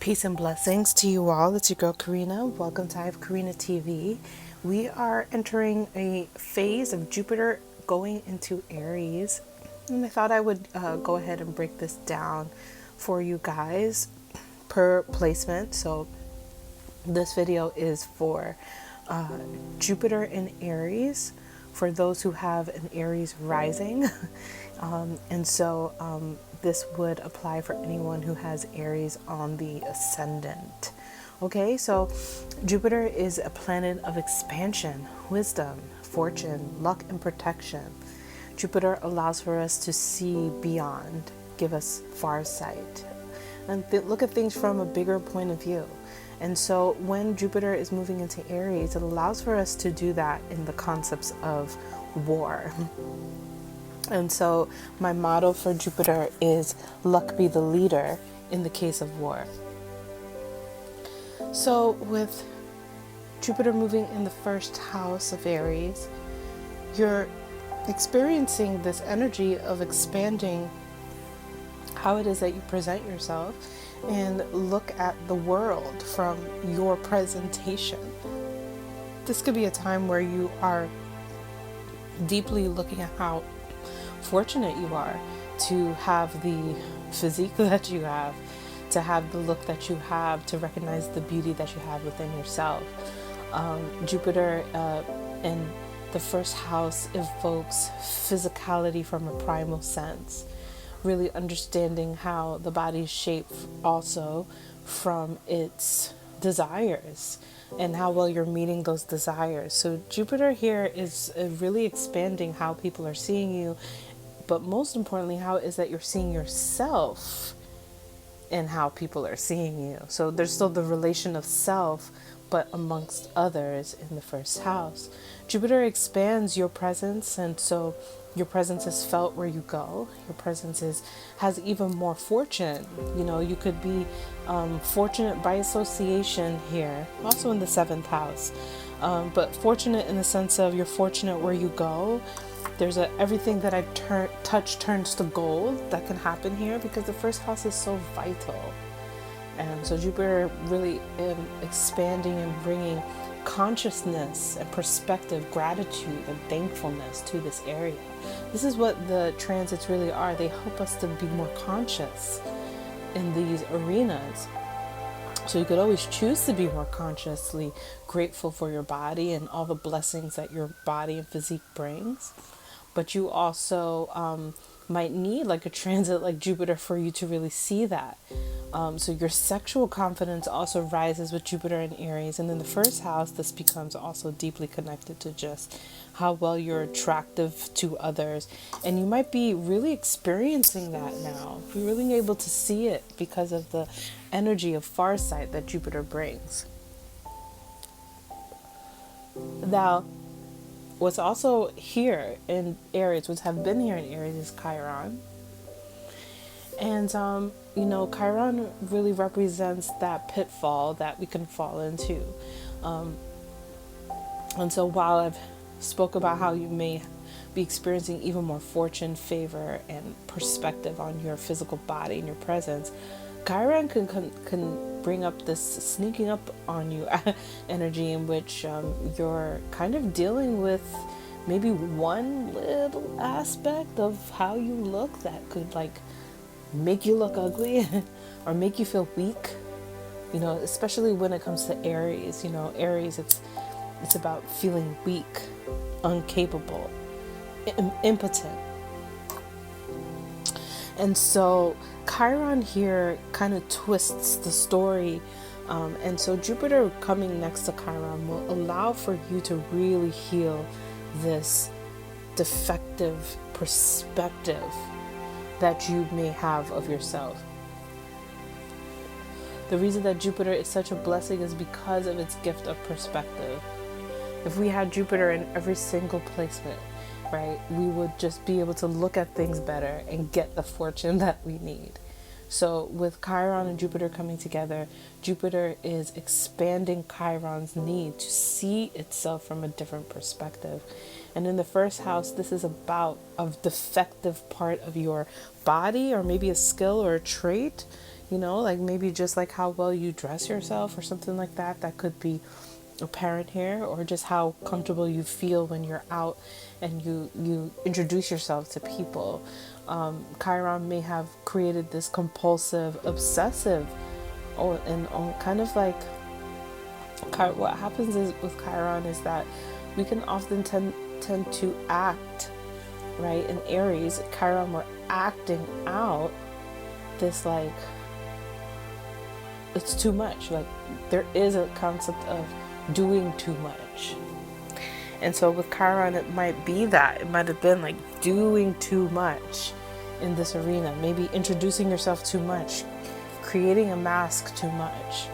Peace and blessings to you all. It's your girl Karina. Welcome to I Have Karina TV. We are entering a phase of Jupiter going into Aries, and I thought I would go ahead and break this down for you guys per placement. So this video is for Jupiter in Aries, for those who have an Aries rising. and so this would apply for anyone who has Aries on the ascendant. Okay, so Jupiter is a planet of expansion, wisdom, fortune, luck, and protection. Jupiter allows for us to see beyond, give us farsight, and look at things from a bigger point of view. And so when Jupiter is moving into Aries, it allows for us to do that in the concepts of war. And so my motto for Jupiter is luck be the leader in the case of war. So with Jupiter moving in the first house of Aries, you're experiencing this energy of expanding how it is that you present yourself and look at the world from your presentation. This could be a time where you are deeply looking at how fortunate you are to have the physique that you have, to have the look that you have, to recognize the beauty that you have within yourself. Jupiter in the first house evokes physicality from a primal sense, really understanding how the body is shaped also from its desires and how well you're meeting those desires. So Jupiter here is really expanding how people are seeing you, but most importantly, how it is that you're seeing yourself and how people are seeing you. So there's still the relation of self, but amongst others in the first house. Jupiter expands your presence, and so your presence is felt where you go. Your presence has even more fortune. You know, you could be fortunate by association here, also in the seventh house, but fortunate in the sense of you're fortunate where you go. There's everything that I touch turns to gold that can happen here because the first house is so vital. And so Jupiter really expanding and bringing consciousness and perspective, gratitude and thankfulness to this area. This is what the transits really are. They help us to be more conscious in these arenas. So you could always choose to be more consciously grateful for your body and all the blessings that your body and physique brings. But you also might need like a transit like Jupiter for you to really see that. So your sexual confidence also rises with Jupiter in Aries. And in the first house, this becomes also deeply connected to just how well you're attractive to others. And you might be really experiencing that now. You're really able to see it because of the energy of farsight that Jupiter brings. Now, what's also here in Aries, what's have been here in Aries, is Chiron. And, Chiron really represents that pitfall that we can fall into. And so while I've spoke about how you may be experiencing even more fortune, favor, and perspective on your physical body and your presence, Chiron can bring up this sneaking up on you energy in which you're kind of dealing with maybe one little aspect of how you look that could like make you look ugly or make you feel weak, especially when it comes to Aries. Aries, it's about feeling weak, incapable, impotent. And so Chiron here kind of twists the story. And so Jupiter coming next to Chiron will allow for you to really heal this defective perspective that you may have of yourself. The reason that Jupiter is such a blessing is because of its gift of perspective. If we had Jupiter in every single placement, right, we would just be able to look at things better and get the fortune that we need. So with Chiron and Jupiter coming together, Jupiter is expanding Chiron's need to see itself from a different perspective. And in the first house, this is about a defective part of your body, or maybe a skill or a trait. like maybe just like how well you dress yourself or something like that. That could be apparent here, or just how comfortable you feel when you're out and you introduce yourself to people. Chiron may have created this compulsive, obsessive, and kind of like what happens is with Chiron is that we can often tend to act, right? In Aries, Chiron, we're acting out this like it's too much. Like there is a concept of doing too much. And so with Chiron, it might be that. It might have been like doing too much in this arena. Maybe introducing yourself too much, creating a mask too much.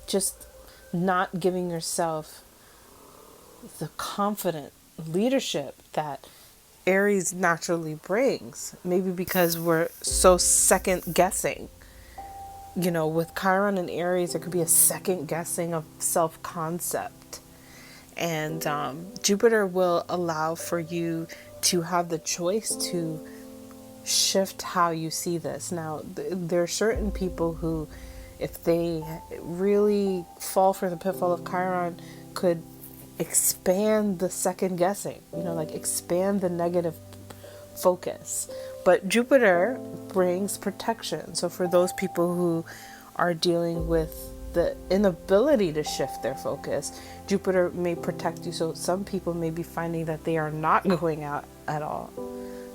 Just not giving yourself the confident leadership that Aries naturally brings. Maybe because we're so second guessing. With Chiron and Aries, there could be a second guessing of self-concept. And Jupiter will allow for you to have the choice to shift how you see this. Now, there are certain people who, if they really fall for the pitfall of Chiron, could expand the second guessing, like expand the negative focus. But Jupiter brings protection. So for those people who are dealing with the inability to shift their focus, Jupiter may protect you. So some people may be finding that they are not going out at all,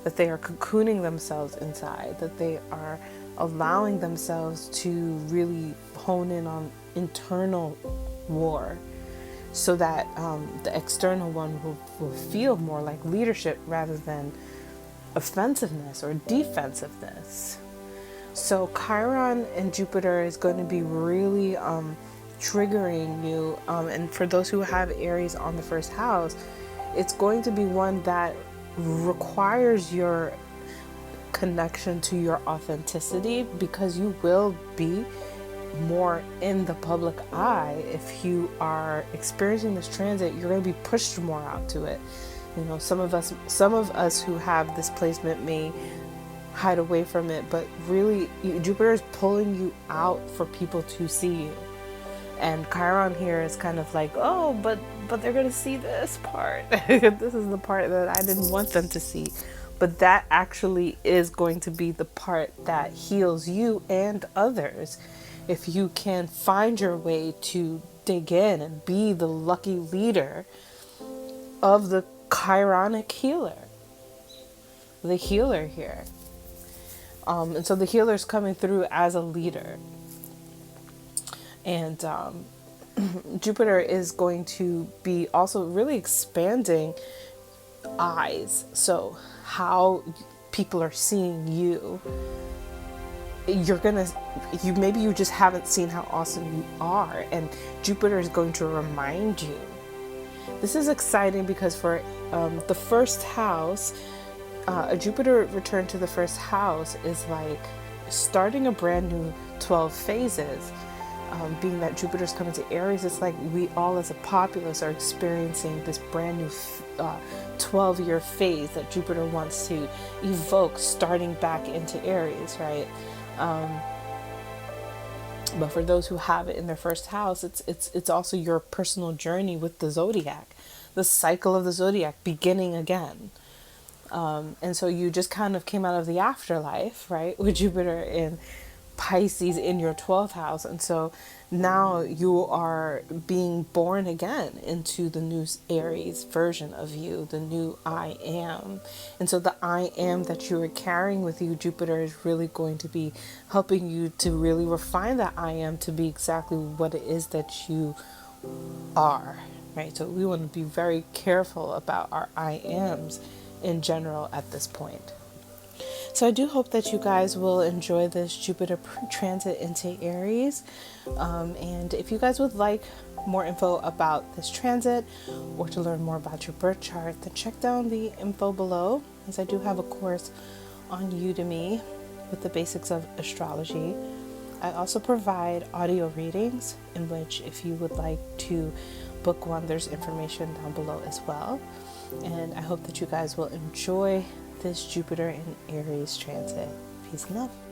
that they are cocooning themselves inside, that they are allowing themselves to really hone in on internal war, so that the external one will feel more like leadership rather than offensiveness or defensiveness. So Chiron and Jupiter is going to be really triggering you. And for those who have Aries on the first house, it's going to be one that requires your connection to your authenticity, because you will be more in the public eye. If you are experiencing this transit, you're going to be pushed more out to it. Some of us who have this placement may hide away from it, but really Jupiter is pulling you out for people to see you. And Chiron here is kind of like, oh, but they're going to see this part. This is the part that I didn't want them to see. But that actually is going to be the part that heals you and others. If you can find your way to dig in and be the lucky leader of the Chironic healer, the healer here. And so the healer is coming through as a leader. And Jupiter is going to be also really expanding eyes. So how people are seeing you. Maybe you just haven't seen how awesome you are, and Jupiter is going to remind you. This is exciting because for the first house, a Jupiter return to the first house is like starting a brand new 12 phases. Being that Jupiter's coming to Aries, it's like we all as a populace are experiencing this brand new 12-year phase that Jupiter wants to evoke, starting back into Aries, right? But for those who have it in their first house, it's also your personal journey with the zodiac, the cycle of the zodiac beginning again. And so you just kind of came out of the afterlife, right, with Jupiter in Pisces in your 12th house. And so now you are being born again into the new Aries version of you, the new I am. And so the I am that you are carrying with you, Jupiter is really going to be helping you to really refine that I am to be exactly what it is that you are, right? So we want to be very careful about our I ams in general at this point. So I do hope that you guys will enjoy this Jupiter transit into Aries. And if you guys would like more info about this transit or to learn more about your birth chart, then check down the info below, as I do have a course on Udemy with the basics of astrology. I also provide audio readings, in which if you would like to book one, there's information down below as well. And I hope that you guys will enjoy this Jupiter in Aries transit. Peace and love.